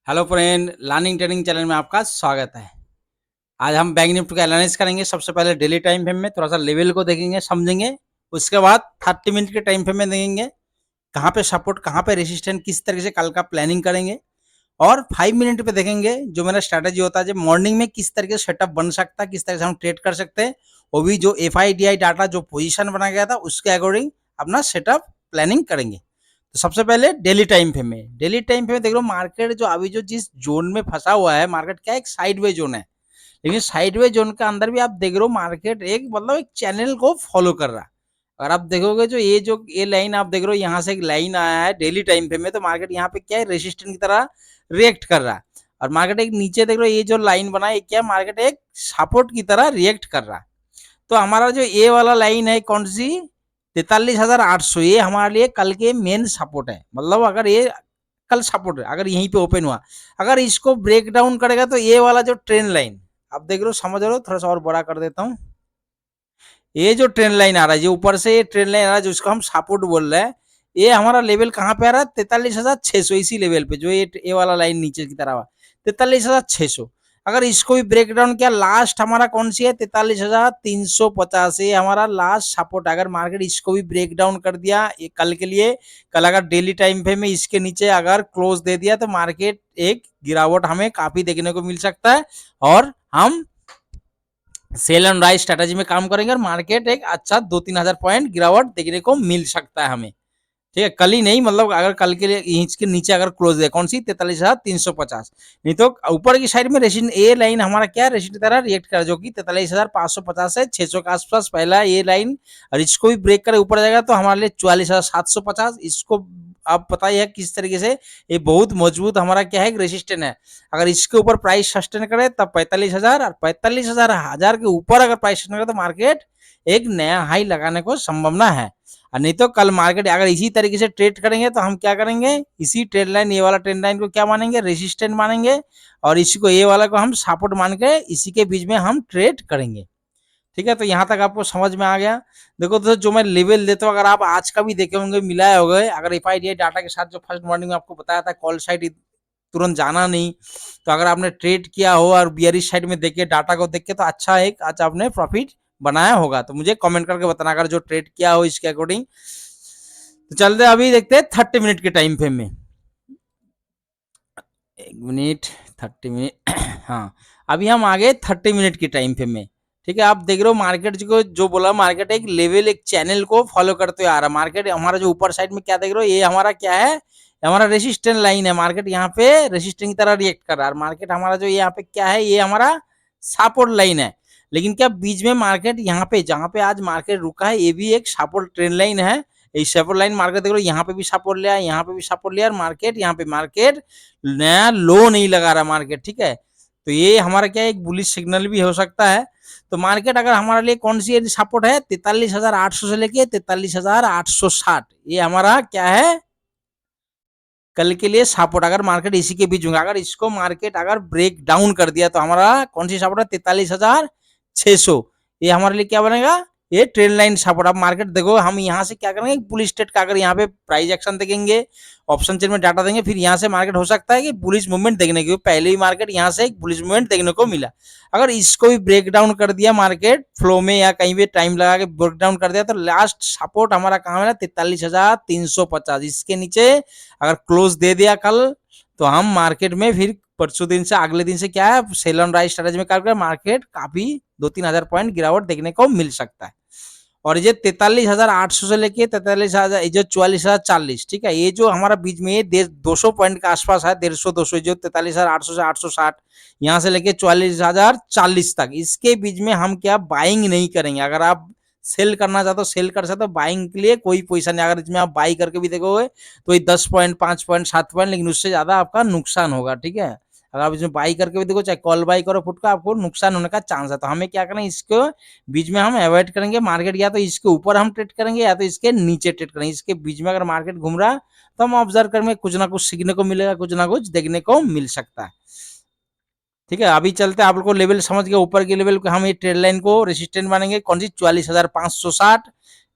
Hello friend, learning training channel में आपका स्वागत है। आज हम बैंक निफ्टी का एनालिसिस करेंगे। सबसे पहले डेली टाइम फ्रेम में थोड़ा सा लेवल को देखेंगे, समझेंगे। उसके बाद 30 मिनट के टाइम फ्रेम में देखेंगे कहाँ पे सपोर्ट, कहाँ पे रेजिस्टेंस, किस तरीके से कल का प्लानिंग करेंगे। और 5 मिनट पे देखेंगे जो मेरा स्ट्रैटेजी होता है, जो मॉर्निंग में किस तरीके से सेटअप बन सकता है, किस तरह से हम ट्रेड कर सकते हैं। वो भी जो FIDI डाटा जो पोजीशन बना गया था उसके अकॉर्डिंग अपना सेटअप प्लानिंग करेंगे। तो सबसे पहले डेली टाइम फ्रेम में, देख लो मार्केट जो अभी जो जिस जोन में फंसा हुआ है, मार्केट क्या एक साइडवे जोन है। लेकिन साइडवे जोन के अंदर भी आप देख रहे हो मार्केट एक मतलब एक चैनल को फॉलो कर रहा है। अगर आप देखोगे जो ये लाइन आप देख रहे हो, यहाँ से एक लाइन आया है डेली टाइम फ्रेम में, तो मार्केट यहाँ पे क्या है रेजिस्टेंस की तरह रिएक्ट कर रहा है। और मार्केट एक नीचे देख रहे हो ये जो लाइन बना है क्या, मार्केट एक सपोर्ट की तरह रिएक्ट कर रहा है। तो हमारा जो ये वाला लाइन है कौन सी, 43,800, ये हमारे लिए कल के मेन सपोर्ट है। मतलब अगर ये कल सपोर्ट है, अगर यहीं पे ओपन हुआ, अगर इसको ब्रेक डाउन करेगा तो ये वाला जो ट्रेंड लाइन आप देख रहे हो, समझ रहे हो, थोड़ा सा और बड़ा कर देता हूँ। ये जो ट्रेंड लाइन आ रहा है, जो ऊपर से ये ट्रेंड लाइन आ रहा है जिसको हम सपोर्ट बोल रहे हैं, ये हमारा लेवल कहाँ पे आ रहा है, 43,600। इसी लेवल पे जो ये वाला लाइन नीचे की तरफ 43,600। अगर इसको भी ब्रेक डाउन किया, लास्ट हमारा कौन सी है 43,350, ये हमारा लास्ट सपोर्ट। अगर मार्केट इसको भी ब्रेक डाउन कर दिया ये कल के लिए, कल अगर डेली टाइम फ्रेम में इसके नीचे अगर क्लोज दे दिया तो मार्केट एक गिरावट हमें काफी देखने को मिल सकता है। और हम सेल एंड राइज स्ट्रेटेजी में काम करेंगे और मार्केट एक अच्छा 2-3 हजार पॉइंट गिरावट देखने को मिल सकता है हमें। ठीक है, कल ही नहीं, मतलब अगर कल के लिए इसके नीचे अगर क्लोज है कौन सी 43,350, नहीं तो ऊपर की साइड में रेसिन ए लाइन हमारा क्या रेसिन की तरह रिएक्ट कर, जो कि 43,550 से 600 के आसपास पहला ये लाइन। और इसको भी ब्रेक करे ऊपर जाएगा तो हमारे लिए 44,750। इसको आप पता ही है किस तरीके से ये बहुत मजबूत हमारा क्या है रेसिस्टेंट है। अगर इसके ऊपर प्राइस सस्टेन करे तब 45,000, और 45,000 के ऊपर अगर प्राइस सस्टेन करे तो मार्केट एक नया हाई लगाने को संभावना है। और नहीं तो कल मार्केट अगर इसी तरीके से ट्रेड करेंगे तो हम क्या करेंगे, इसी ट्रेड लाइन, ये वाला ट्रेड लाइन को क्या मानेंगे, रेजिस्टेंट मानेंगे। और इसी को ये वाला को हम सपोर्ट मान के इसी के बीच में हम ट्रेड करेंगे। ठीक है, तो यहाँ तक आपको समझ में आ गया। देखो तो जो मैं लेवल देता हूँ, अगर आप आज का भी देखे होंगे मिलाए हो गए, अगर FIDI डाटा के साथ जो फर्स्ट मॉर्निंग में आपको बताया था कॉल साइड तुरंत जाना नहीं, तो अगर आपने ट्रेड किया हो और बियरिश साइड में देखे डाटा को देख के, तो अच्छा एक आज आपने प्रॉफिट बनाया होगा। तो मुझे कमेंट करके बताना अगर जो ट्रेड किया हो इसके अकॉर्डिंग। तो चलते अभी देखते हैं 30 मिनट के टाइम फ्रेम में। 1 मिनट, 30 मिनट हाँ, अभी हम आ गए 30 मिनट के टाइम फ्रेम में। ठीक है, आप देख रहे हो मार्केट को जो बोला, मार्केट एक लेवल एक चैनल को फॉलो करते हुए आ रहा है। मार्केट हमारा जो ऊपर साइड में क्या देख रहे हो, ये हमारा क्या है, हमारा रेसिस्टेंट लाइन है। मार्केट यहाँ पे रेसिस्टेंट की तरह रिएक्ट कर रहा है। मार्केट हमारा जो यहाँ पे क्या है, ये हमारा सपोर्ट लाइन है। लेकिन क्या बीच में मार्केट यहाँ पे जहाँ पे आज मार्केट रुका है, ये भी एक सपोर्ट ट्रेंड लाइन है। इस सपोर्ट लाइन मार्केट देख रहे हो, यहाँ पे भी सपोर्ट लिया, यहाँ पे भी सपोर्ट लिया, और मार्केट यहाँ पे मार्केट नया लो नहीं लगा रहा मार्केट। ठीक है, तो ये हमारा क्या है एक बुलिश सिग्नल भी हो सकता है। तो मार्केट अगर हमारे लिए कौन सी सपोर्ट है, 43,800 से लेके 43,860, ये हमारा क्या है कल के लिए सपोर्ट। अगर मार्केट इसी के बीच होगा, अगर इसको मार्केट अगर ब्रेक डाउन कर दिया तो हमारा कौन सी सपोर्ट है 43,600, ये हमारे लिए क्या बनेगा, ये ट्रेंड लाइन सपोर्ट। अब मार्केट देखो हम यहाँ से क्या करेंगे, बुलिश स्टेट का अगर यहाँ पे प्राइस एक्शन देखेंगे, ऑप्शन चेन में डाटा देंगे, फिर यहाँ से मार्केट हो सकता है कि बुलिश मूवमेंट देखने की, पहले ही मार्केट यहाँ से एक बुलिश मूवमेंट देखने को मिला। अगर इसको भी ब्रेक डाउन कर दिया मार्केट फ्लो में, या कहीं भी टाइम लगा के ब्रेक डाउन कर दिया, तो लास्ट सपोर्ट हमारा कहाँ है 43,350। इसके नीचे अगर क्लोज दे दिया कल, तो हम मार्केट में फिर परसों दिन से अगले दिन से क्या है सेल ऑन राइज स्ट्रेटेजी में कर मार्केट काफी 2-3 हजार पॉइंट गिरावट देखने को मिल सकता है। और ये 43,800 से लेके 43,000, जो 44,040, ठीक है, ये जो हमारा बीच में ये 200 पॉइंट के आसपास है, 150-200, जो 43,800 से 860, यहाँ से लेके 44,040 तक, इसके बीच में हम क्या बाइंग नहीं करेंगे। अगर आप सेल करना चाहते हो सेल कर सकते हो, बाइंग के लिए कोई पोजीशन नहीं। अगर इसमें आप बाई करके भी देखोगे तो ये 10 पॉइंट, 5 पॉइंट, 7 पॉइंट, लेकिन उससे ज्यादा आपका नुकसान होगा। ठीक है, अगर आप इसमें बाई करके भी देखो, चाहे कॉल बाई करो फुट का, आपको नुकसान होने का चांस है। तो हमें क्या करना है, इसको बीच में हम अवॉइड करेंगे। मार्केट या तो इसके ऊपर हम ट्रेड करेंगे या तो इसके नीचे ट्रेड करेंगे। इसके बीच में अगर मार्केट घूम रहा तो हम ऑब्जर्व करेंगे, कुछ ना कुछ सीखने को मिलेगा, कुछ ना कुछ देखने को मिल सकता है। ठीक है, अभी चलते हैं, आप लोग को लेवल समझ गए। ऊपर के लेवल को हम ये ट्रेड लाइन को रेसिस्टेंट मानेंगे कौन सी 44,560।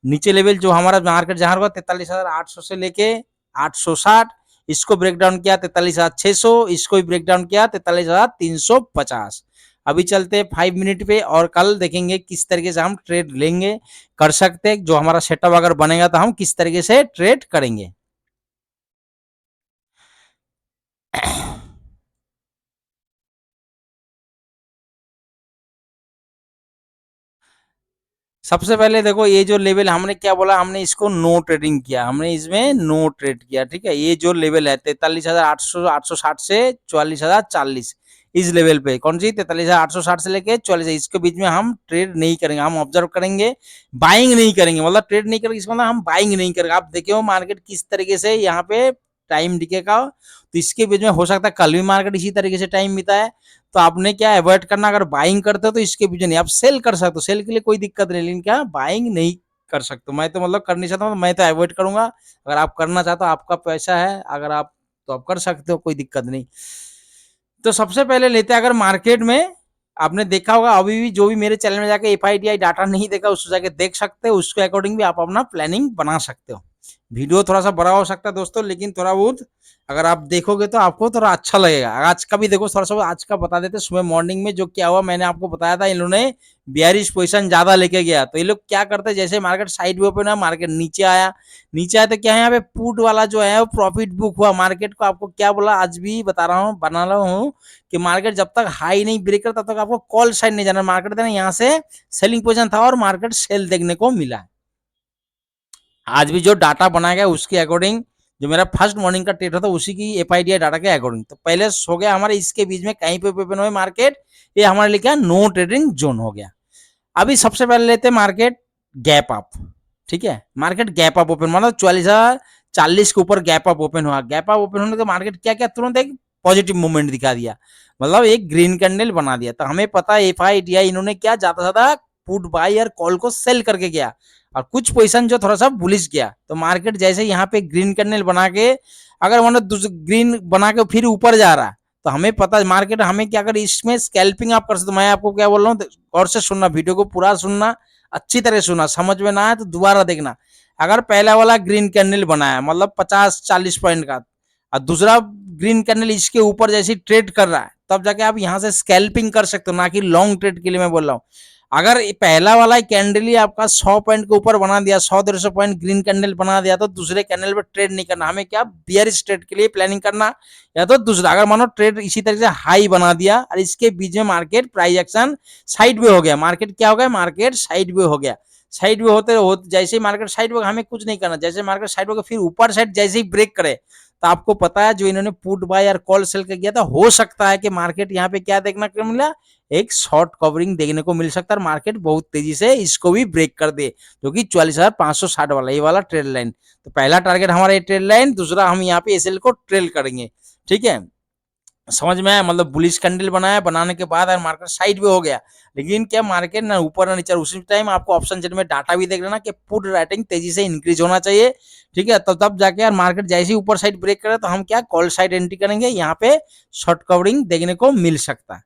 नीचे लेवल जो हमारा मार्केट जहां होगा 43,800 से लेके 860, इसको ब्रेक डाउन किया 43,600, इसको भी ब्रेक डाउन किया 43,350। अभी चलते हैं 5 मिनट पे और कल देखेंगे किस तरीके से हम ट्रेड लेंगे, कर सकते हैं। जो हमारा सेटअप अगर बनेगा तो हम किस तरीके से ट्रेड करेंगे। सबसे पहले देखो ये जो लेवल हमने क्या बोला, हमने इसको नो ट्रेडिंग किया, हमने इसमें नो ट्रेड किया, ठीक है। ये जो लेवल है 43,800 860 से 44,040, इस लेवल पे कौन सी 43,860 से लेके 44, इसके बीच में हम ट्रेड नहीं करेंगे, हम ऑब्जर्व करेंगे, बाइंग नहीं करेंगे। मतलब ट्रेड नहीं करेंगे इसका मतलब हम बाइंग नहीं करेंगे। आप देखिए मार्केट किस तरीके से यहाँ पे टाइम दिखेगा, तो इसके बीच में हो सकता है कल भी मार्केट इसी तरीके से टाइम बिताए, तो आपने क्या अवॉइड करना, अगर बाइंग करते हो तो इसके बीच नहीं, आप सेल कर सकते हो, सेल के लिए कोई दिक्कत नहीं, लेकिन क्या बाइंग नहीं कर सकते। मैं तो मतलब कर नहीं चाहता हूँ, मैं तो अवॉइड करूंगा। अगर आप करना चाहते हो आपका पैसा है, अगर आप तो आप कर सकते हो, कोई दिक्कत नहीं। तो सबसे पहले लेते हैं, अगर मार्केट में आपने देखा होगा, अभी भी जो भी मेरे चैनल में जाके एफआईडीआई डाटा नहीं देखा उसको जाके देख सकते हो, उसके अकॉर्डिंग भी आप अपना प्लानिंग बना सकते हो। वीडियो थोड़ा सा बड़ा हो सकता है दोस्तों, लेकिन थोड़ा बहुत अगर आप देखोगे तो आपको थोड़ा अच्छा लगेगा। आज का भी देखो थोड़ा सा, आज का बता देते। सुबह मॉर्निंग में जो क्या हुआ मैंने आपको बताया था, इन लोगों ने बियरिश पोजीशन ज्यादा लेके गया, तो ये लोग क्या करते हैं, जैसे मार्केट साइड वे ओपन हुआ, मार्केट नीचे आया, नीचे आया तो क्या है यहाँ पे पुट वाला जो है वो प्रॉफिट बुक हुआ। मार्केट को आपको क्या बोला, आज भी बता रहा हूँ, बना रहा हूँ कि मार्केट जब तक हाई नहीं ब्रेक करता तब तक आपको कॉल साइड नहीं जाना। मार्केट देना यहाँ से सेलिंग पोजीशन था और मार्केट सेल देखने को मिला। आज भी जो डाटा बनाया गया उसके अकॉर्डिंग, जो मेरा फर्स्ट मॉर्निंग का ट्रेड था उसी की एफआईडीआई डाटा के अकॉर्डिंग, तो पहले सो गया हमारे, इसके बीच में कहीं पे ओपन हुए मार्केट, ये हमारे लिए क्या नो ट्रेडिंग जोन हो गया। अभी सबसे पहले लेते हैं मार्केट गैप अप, ठीक है। मार्केट गैप अप ओपन, मतलब 44,040 के ऊपर गैप अप ओपन हुआ। गैप अप ओपन होने तो मार्केट क्या क्या तुरंत एक पॉजिटिव मूवमेंट दिखा दिया, मतलब एक ग्रीन कैंडल बना दिया। तो हमें पता है एफआईडीआई इन्होंने क्या ज्यादा ज्यादा पुट बाय और कॉल को सेल करके गया, और कुछ पोजीशन जो थोड़ा सा बुलिश गया। तो मार्केट जैसे यहाँ पे ग्रीन कैंडल बना के, अगर मतलब ग्रीन बना के फिर ऊपर जा रहा है, तो हमें पता है मार्केट हमें क्या, अगर इसमें स्कैल्पिंग आप कर सकते। मैं आपको क्या बोल रहा हूँ, और से सुनना, वीडियो को पूरा सुनना, अच्छी तरह सुनना, समझ में ना आए तो दोबारा देखना। अगर पहला वाला ग्रीन कैंडल बनाया मतलब 50-40 पॉइंट का, और दूसरा ग्रीन कैंडल इसके ऊपर जैसे ट्रेड कर रहा है, तब जाके आप यहाँ से स्कैल्पिंग कर सकते हो, ना कि लॉन्ग ट्रेड के लिए मैं बोल रहा हूँ। अगर पहला वाला कैंडल ही आपका 100 पॉइंट के ऊपर बना दिया, 100-150 पॉइंट ग्रीन कैंडल बना दिया, तो दूसरे कैंडल पे ट्रेड नहीं करना, हमें क्या बियरिश ट्रेड के लिए प्लानिंग करना। या तो दूसरा, अगर मानो ट्रेड इसी तरह से हाई बना दिया और इसके बीच में market price action side way हो गया, मार्केट क्या हो गया, मार्केट साइड वे हो गया। साइड वे होते होते जैसे ही मार्केट साइड वे, हमें कुछ नहीं करना, जैसे मार्केट साइड वे फिर ऊपर साइड जैसे ही ब्रेक करे, तो आपको पता है जो इन्होंने पुट बाय और कॉल सेल कर किया था, हो सकता है कि मार्केट यहाँ पे क्या देखना को मिला, एक शॉर्ट कवरिंग देखने को मिल सकता है, मार्केट बहुत तेजी से इसको भी ब्रेक कर दे, जो कि 44,560 वाला, ये वाला ट्रेड लाइन। तो पहला टारगेट हमारा ये ट्रेड लाइन, दूसरा हम यहाँ पे एसएल को ट्रेल करेंगे, ठीक है। समझ में आया, मतलब बुलिश कैंडल बनाया, बनाने के बाद मार्केट साइड में हो गया, लेकिन क्या मार्केट ना ऊपर ना नीचे, उसी टाइम आपको ऑप्शन चेन में डाटा भी देख लेना कि पुट राइटिंग तेजी से इंक्रीज होना चाहिए, ठीक है। तो तब जाके यार मार्केट जैसे ही ऊपर साइड ब्रेक करे तो हम क्या कॉल साइड एंट्री करेंगे, यहाँ पे शॉर्ट कवरिंग देखने को मिल सकता है।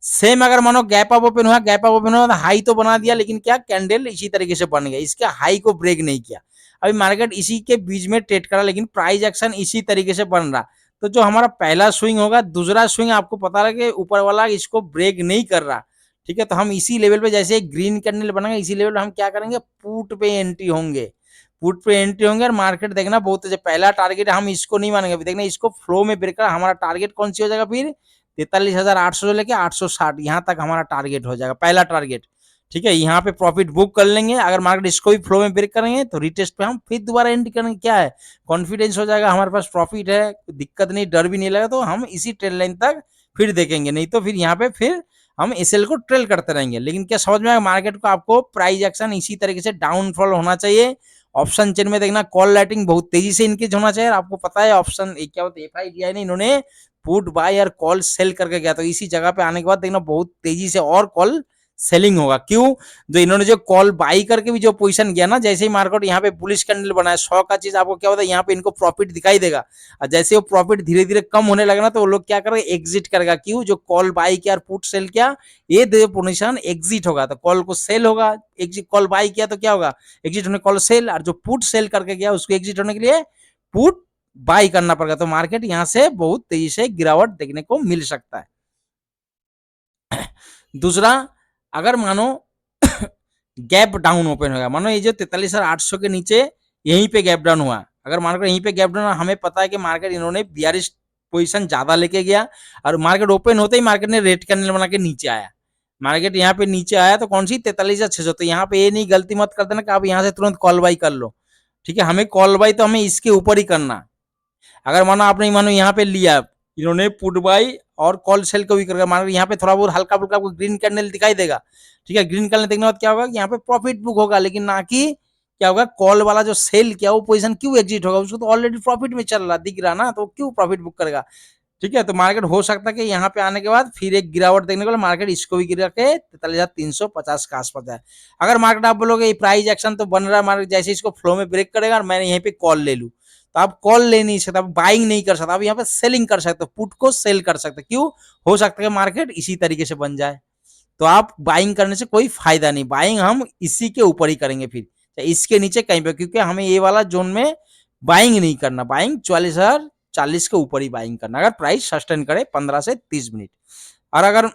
सेम अगर मानो गैप अप ओपन हुआ, गैप अप ओपन हुआ तो हाई तो बना दिया, लेकिन क्या कैंडल इसी तरीके से बन गया, इसके हाई को ब्रेक नहीं किया। अभी मार्केट इसी के बीच में ट्रेड करा, लेकिन प्राइस एक्शन इसी तरीके से बन रहा। तो जो हमारा पहला स्विंग होगा, दूसरा स्विंग आपको पता लगे ऊपर वाला इसको ब्रेक नहीं कर रहा, ठीक है। तो हम इसी लेवल पे जैसे ग्रीन कैंडल बनेंगे, इसी लेवल पे हम क्या करेंगे, पुट पे एंट्री होंगे, पुट पे एंट्री होंगे। और मार्केट देखना बहुत पहला टारगेट हम इसको नहीं मानेंगे, देखना इसको फ्लो में ब्रेक कर, हमारा टारगेट कौन सी हो जाएगा फिर 43,800 से लेके 860, यहाँ तक हमारा टारगेट हो जाएगा, पहला टारगेट, ठीक है। यहाँ पे प्रॉफिट बुक कर लेंगे। अगर मार्केट इसको भी फ्लो में ब्रेक करेंगे तो रिटेस्ट पे हम फिर दोबारा एंट्री करेंगे, क्या है कॉन्फिडेंस हो जाएगा, हमारे पास प्रॉफिट है, दिक्कत नहीं, डर भी नहीं लगा, तो हम इसी ट्रेल लाइन तक फिर देखेंगे, नहीं तो फिर यहाँ पे फिर हम एसएल को ट्रेल करते रहेंगे। लेकिन क्या समझ में आएगा, मार्केट को आपको प्राइस एक्शन इसी तरीके से डाउनफॉल होना चाहिए। ऑप्शन चेन में देखना कॉल राइटिंग बहुत तेजी से इंक्रीज होना चाहिए। आपको पता है ऑप्शन क्या होता है, एफआईडीआई ने इन्होंने पुट बाय और कॉल सेल करके गया, तो इसी जगह पे आने के बाद देखना बहुत तेजी से और कॉल सेलिंग होगा। क्यों, जो इन्होंने जो कॉल बाई करके भी जो पोजीशन गया ना, जैसे ही मार्केट यहाँ पे बुलिश कैंडल बनाया, 100 का चीज आपको क्या होता है, यहाँ पे इनको प्रॉफिट दिखाई देगा, और जैसे वो प्रॉफिट धीरे धीरे कम होने लगा ना, तो वो लोग क्या करेंगे, एग्जिट करेगा। क्यों, जो कॉल बाई किया और पुट सेल किया, ये दो पोजीशन एग्जिट होगा, तो कॉल को सेल होगा, एग्जिट कॉल बाई किया तो क्या होगा, एग्जिट होने कॉल सेल, और जो पुट सेल करके गया उसको एग्जिट होने के लिए पुट बाई करना पड़ेगा, तो मार्केट यहाँ से बहुत तेजी से गिरावट देखने को मिल सकता है। दूसरा, अगर मानो गैप डाउन ओपन होगा, मानो ये जो 43,800 के नीचे यहीं पे गैप डाउन हुआ, अगर मार्केट यहीं पे गैप डाउन हुआ, हमें पता है कि मार्केट इन्होंने 42 पोजीशन ज्यादा लेके गया और मार्केट ओपन होते ही मार्केट ने रेड कैंडल बना के नीचे आया। मार्केट यहाँ पे नीचे आया तो कौन सी 43,600, तो यहाँ पे ये नहीं गलती मत कर देना कि आप यहाँ से तुरंत कॉल बाई कर लो, ठीक है। हमें कॉल बाई तो हमें इसके ऊपर ही करना। अगर मानो आपने मानो यहाँ पे लिया, इन्होंने पुट बाई और कॉल सेल को भी करके, मानो यहाँ पे थोड़ा बहुत हल्का फुल्का आपको ग्रीन कैंडल दिखाई देगा, ठीक है। ग्रीन कैंडल देखने के बाद क्या होगा कि यहाँ पे प्रॉफिट बुक होगा, लेकिन ना कि क्या होगा, कॉल वाला जो सेल किया वो पोजीशन क्यों एग्जिट होगा, उसको तो ऑलरेडी प्रॉफिट में चल रहा दिख रहा ना, तो क्यों प्रॉफिट बुक करेगा, ठीक है। तो मार्केट हो सकता है कि यहाँ पे आने के बाद फिर एक गिरावट देखने को, मार्केट इसको भी गिरा के 43,350 के आसपास है। अगर मार्केट आप बोलोगे प्राइस एक्शन तो बन रहा है, मार्केट जैसे इसको फ्लो में ब्रेक करेगा और मैंने यहाँ पे कॉल ले लूं, तो आप कॉल ले नहीं सकते, आप बाइंग नहीं कर सकते, आप यहाँ पे सेलिंग कर सकते हो, पुट को सेल कर सकते, क्यों हो सकता है मार्केट इसी तरीके से बन जाए, तो आप बाइंग करने से कोई फायदा नहीं। बाइंग हम इसी के ऊपर ही करेंगे, फिर इसके नीचे कहीं पे, क्योंकि हमें ये वाला जोन में बाइंग नहीं करना, बाइंग 44,040 के ऊपर ही बाइंग करना, अगर प्राइस सस्टेन करे 15 से 30 मिनट। और अगर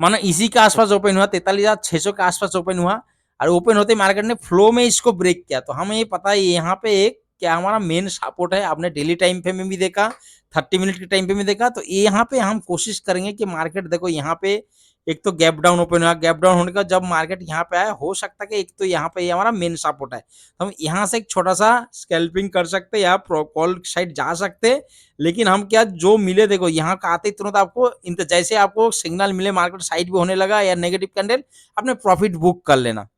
माना इसी के आसपास ओपन हुआ, 43,600 के आसपास ओपन हुआ और ओपन होते मार्केट ने फ्लो में इसको ब्रेक किया, तो हमें ये पता है यहाँ पे एक क्या हमारा मेन सपोर्ट है, आपने डेली टाइम फ्रेम में भी देखा, 30 मिनट के टाइम पे में देखा, तो यहाँ पे हम कोशिश करेंगे कि मार्केट देखो यहाँ पे एक तो गैप डाउन ओपन हुआ, गैप डाउन होने का जब मार्केट यहाँ पे आया, हो सकता है कि एक तो यहाँ पे हमारा मेन सपोर्ट है, तो हम यहाँ से एक छोटा सा स्कैल्पिंग कर सकते हैं या कॉल साइड जा सकते हैं, लेकिन हम क्या जो मिले देखो यहाँ का आते तुरंत आपको जैसे आपको सिग्नल मिले मार्केट साइड भी होने लगा या नेगेटिव कैंडल, आपने प्रॉफिट बुक कर लेना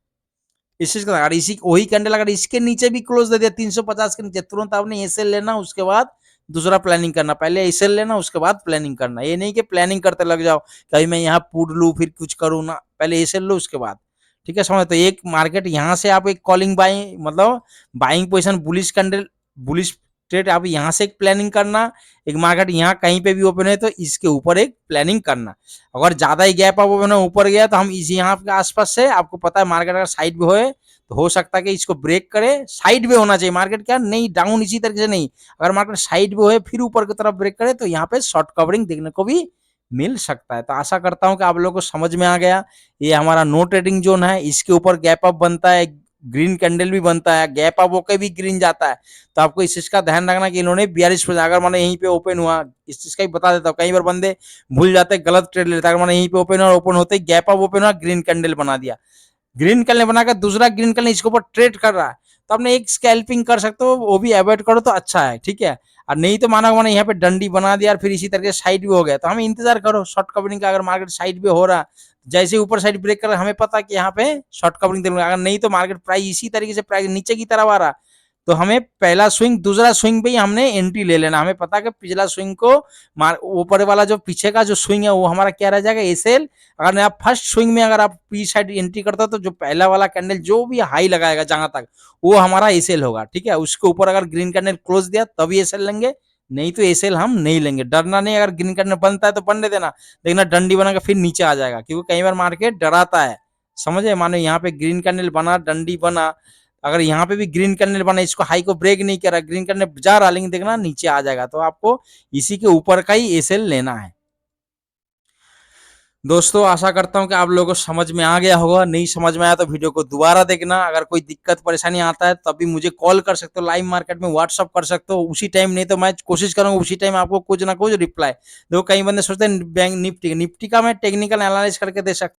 इस चीज का। अगर इसी वही कैंडल अगर इसके नीचे भी क्लोज दे दिया 350 के नीचे, तुरंत आपने एसएल लेना, उसके बाद दूसरा प्लानिंग करना, पहले एसएल लेना उसके बाद प्लानिंग करना, ये नहीं कि प्लानिंग करते लग जाओ कहीं मैं यहाँ पुट लू फिर कुछ करूँ ना, पहले एसएल लो उसके बाद, ठीक है समझ। तो एक मार्केट यहाँ से आप एक कॉलिंग बाइंग मतलब buying position bullish candle bullish trade आप यहाँ से एक प्लानिंग करना, एक मार्केट यहाँ कहीं पे भी ओपन है तो इसके ऊपर एक प्लानिंग करना। अगर ज्यादा ही गैप आप ओपन ऊपर गया तो हम इसी यहाँ के आसपास से, आपको पता है मार्केट अगर साइड में होए तो हो सकता है कि इसको ब्रेक करे, साइड में होना चाहिए मार्केट, क्या नहीं डाउन इसी तरीके से नहीं, अगर मार्केट साइड में होए फिर ऊपर की तरफ ब्रेक करे तो यहाँ पे शॉर्ट कवरिंग देखने को भी मिल सकता है। तो आशा करता हूं कि आप लोगों को समझ में आ गया, ये हमारा नो ट्रेडिंग जोन है, इसके ऊपर गैप अप बनता है, ग्रीन कैंडल भी बनता है, गैप अप होकर भी ग्रीन जाता है, तो आपको इस चीज का ध्यान रखना कि इन्होंने 42 अगर मैंने यहीं पे ओपन हुआ, इस चीज का ही बता देता हूँ, कई बार बंदे भूल जाते हैं गलत ट्रेड लेते हैं, अगर मैंने यहीं पे ओपन हुआ, ओपन होते ही गैप अप ओपन हुआ ग्रीन कैंडल बना दिया, ग्रीन कैंडल बनाकर दूसरा ग्रीन कैंडल इसके ऊपर ट्रेड कर रहा है, तो आपने एक स्कैल्पिंग कर सकते हो, वो भी अवॉइड करो तो अच्छा है, ठीक है। और नहीं तो माना मैंने यहाँ पे डंडी बना दिया और फिर इसी तरह साइड भी हो गया, तो हमें इंतजार करो शॉर्ट कवरिंग का, अगर मार्केट साइड भी हो रहा जैसे ऊपर साइड ब्रेक कर रहा हमें पता है कि यहाँ पे शॉर्ट कवरिंग देंगे, अगर नहीं तो मार्केट प्राइस इसी तरीके से प्राइस नीचे की तरफ आ रहा तो हमें पहला स्विंग दूसरा स्विंग पे ही हमने एंट्री ले लेना, हमें पता है कि पिछला स्विंग को ऊपर वाला जो पीछे का जो स्विंग है वो हमारा क्या रह जाएगा एसएल, अगर आप फर्स्ट स्विंग में अगर आप पी साइड एंट्री करते हो तो जो पहला वाला कैंडल जो भी हाई लगाएगा जहां तक वो हमारा एसएल होगा, ठीक है। उसके ऊपर अगर ग्रीन कैंडल क्लोज दिया तभी एसएल लेंगे, नहीं तो एसएल हम नहीं लेंगे, डरना नहीं, अगर ग्रीन कैंडल बनता है तो बनने देना, देखना डंडी बना के फिर नीचे आ जाएगा, क्योंकि कई बार मार्केट डराता है, समझे। मानो यहाँ पे ग्रीन कैंडल बना डंडी बना, अगर यहाँ पे भी ग्रीन कैंडल बना इसको हाई को ब्रेक नहीं कर रहा, ग्रीन कैंडल जा रहा लेकिन देखना नीचे आ जाएगा, तो आपको इसी के ऊपर का ही एसएल लेना है। दोस्तों आशा करता हूं कि आप लोगों को समझ में आ गया होगा, नहीं समझ में आया तो वीडियो को दोबारा देखना, अगर कोई दिक्कत परेशानी आता है तभी मुझे कॉल कर सकते हो, लाइव मार्केट में व्हाट्सअप कर सकते हो उसी टाइम, नहीं तो मैं कोशिश करूंगा उसी टाइम आपको कुछ ना कुछ रिप्लाई। देखो कई बंदे सोचते हैं बैंक निफ्टी का मैं टेक्निकल एनालिसिस करके दे सकता